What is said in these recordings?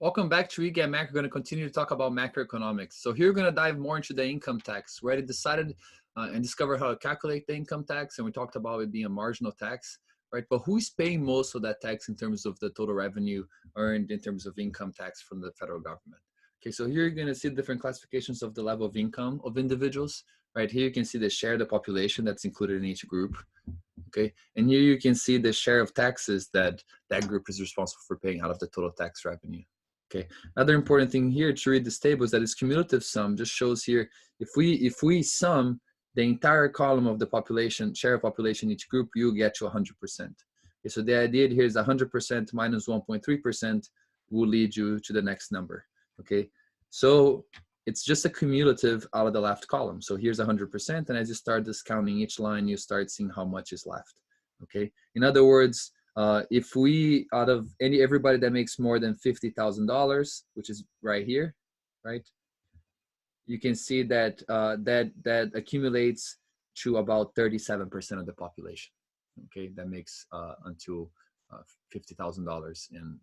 Welcome back to Recap Macro. We're going to continue to talk about macroeconomics. So here we're going to dive more into the income tax. We already decided and discovered how to calculate the income tax, and we talked about it being a marginal tax, right? But who's paying most of that tax in terms of the total revenue earned in terms of income tax from the federal government? Okay, so here you're going to see different classifications of the level of income of individuals. Right here you can see the share of the population that's included in each group. Okay, and here you can see the share of taxes that that group is responsible for paying out of the total tax revenue. Okay, another important thing here to read this table is that its cumulative sum just shows here if we sum the entire column of the population, share of population in each group, you'll get to 100%. Okay, so the idea here is 100% minus 1.3% will lead you to the next number. Okay, so it's just a cumulative out of the left column. So here's 100%, and as you start discounting each line, you start seeing how much is left. Okay, in other words, if we, out of everybody that makes more than $50,000, which is right here, right, you can see that that accumulates to about 37% of the population. Okay, that makes until $50,000 in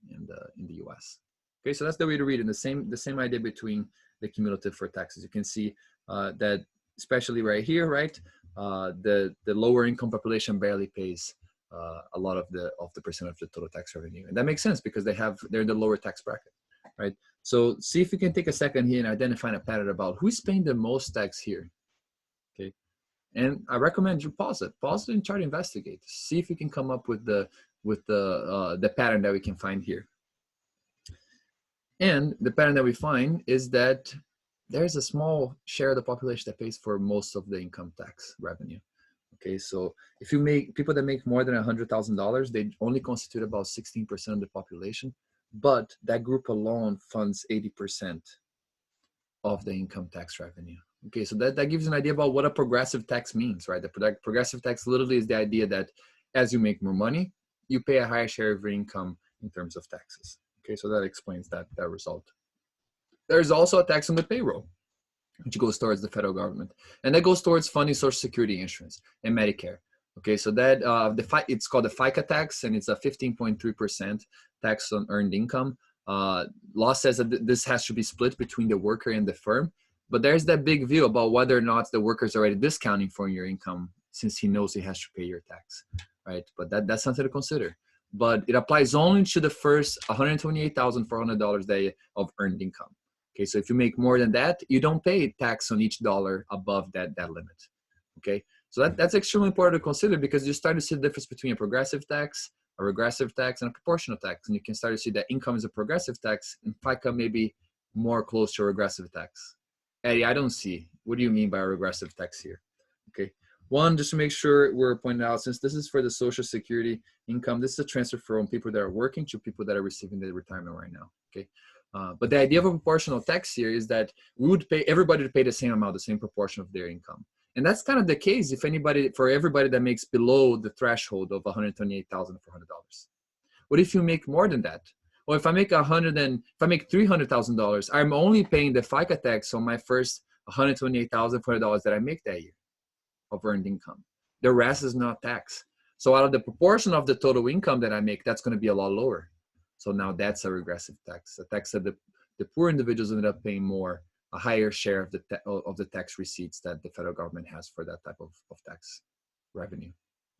the U.S. Okay, so that's the way to read it. The same idea between the cumulative for taxes. You can see that especially right here, right, the lower income population barely pays a lot of the percent of the total tax revenue, and that makes sense because they're in the lower tax bracket, right? So see if you can take a second here and identify a pattern about who's paying the most tax here. Okay, and I recommend you pause it and try to investigate. See if you can come up with the pattern that we can find here. And the pattern that we find is that there's a small share of the population that pays for most of the income tax revenue. Okay, so if you make people that make more than $100,000, they only constitute about 16% of the population, but that group alone funds 80% of the income tax revenue. Okay, so that gives you an idea about what a progressive tax means, right? The progressive tax literally is the idea that as you make more money, you pay a higher share of your income in terms of taxes. Okay, so that explains that result. There's also a tax on the payroll, which goes towards the federal government, and that goes towards funding Social Security insurance and Medicare. Okay, so that it's called the FICA tax, and it's a 15.3% tax on earned income. Law says that this has to be split between the worker and the firm, but there's that big view about whether or not the worker is already discounting for your income since he knows he has to pay your tax, right? But that's something to consider. But it applies only to the first $128,400 of earned income. Okay, so if you make more than that, you don't pay tax on each dollar above that limit. Okay, so that's extremely important to consider because you start to see the difference between a progressive tax, a regressive tax, and a proportional tax. And you can start to see that income is a progressive tax and FICA may be more close to a regressive tax. Eddie, I don't see. What do you mean by a regressive tax here? Okay, one, just to make sure we're pointing out, since this is for the Social Security income, this is a transfer from people that are working to people that are receiving the retirement right now. Okay. But the idea of a proportional tax here is that we would pay everybody to pay the same amount, the same proportion of their income. And that's kind of the case for everybody that makes below the threshold of $128,400. What if you make more than that? Well, if I make $300,000, I'm only paying the FICA tax on my first $128,400 that I make that year of earned income. The rest is not tax. So out of the proportion of the total income that I make, that's going to be a lot lower. So now that's a regressive tax, a tax that the poor individuals ended up paying more, a higher share of the tax receipts that the federal government has for that type of tax revenue.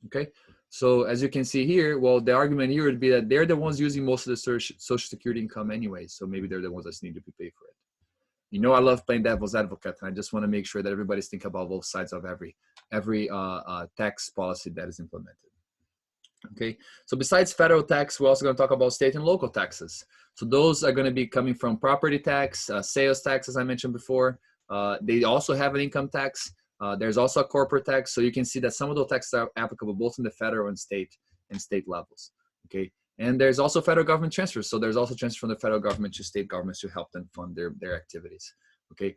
Okay, so as you can see here, well, the argument here would be that they're the ones using most of the Social Security income anyway, so maybe they're the ones that need to be paid for it. You know, I love playing devil's advocate, and I just want to make sure that everybody's thinking about both sides of every tax policy that is implemented. Okay, so besides federal tax, we're also going to talk about state and local taxes. So those are going to be coming from property tax, sales tax, as I mentioned before. They also have an income tax. There's also a corporate tax. So you can see that some of those taxes are applicable both in the federal and state levels. Okay, and there's also federal government transfers. So there's also transfers from the federal government to state governments to help them fund their activities. Okay,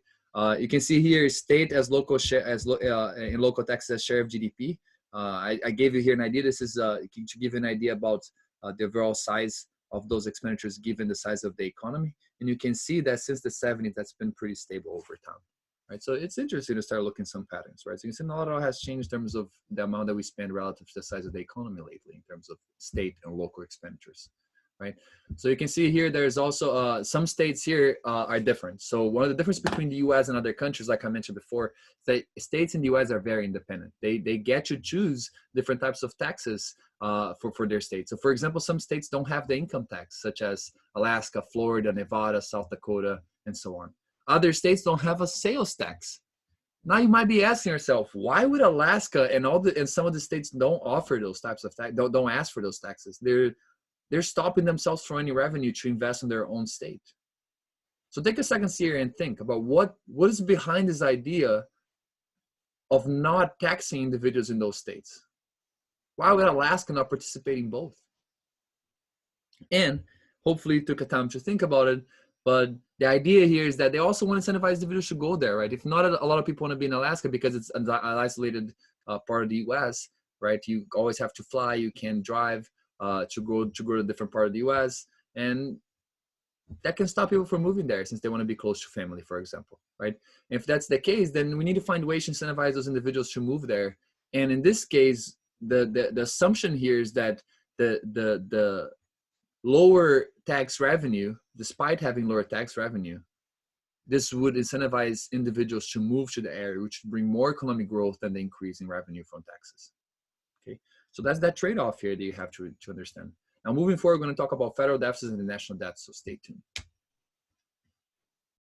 you can see here state as local share in local taxes as share of GDP. I gave you here an idea. This is to give you an idea about the overall size of those expenditures given the size of the economy. And you can see that since the 70s, that's been pretty stable over time, right? So it's interesting to start looking some patterns, right? So you can see not a lot has changed in terms of the amount that we spend relative to the size of the economy lately in terms of state and local expenditures. right? So you can see here, there's also some states here are different. So one of the difference between the US and other countries, like I mentioned before, that states in the US are very independent. They get to choose different types of taxes for their state. So for example, some states don't have the income tax, such as Alaska, Florida, Nevada, South Dakota, and so on. Other states don't have a sales tax. Now you might be asking yourself, why would Alaska and some of the states don't offer those types of tax, don't ask for those taxes? They're stopping themselves from any revenue to invest in their own state. So take a second here and think about what is behind this idea of not taxing individuals in those states. Why would Alaska not participate in both? And hopefully you took a time to think about it. But the idea here is that they also want to incentivize individuals to go there, right? If not, a lot of people want to be in Alaska because it's an isolated part of the U.S., right? You always have to fly. You can drive to go to a different part of the U.S. And that can stop people from moving there since they want to be close to family, for example, right? If that's the case, then we need to find ways to incentivize those individuals to move there. And in this case, the assumption here is that the lower tax revenue, despite having lower tax revenue, this would incentivize individuals to move to the area, which would bring more economic growth than the increase in revenue from taxes. Okay, so that's that trade-off here that you have to understand. Now, moving forward, we're going to talk about federal deficits and the national debt, so stay tuned.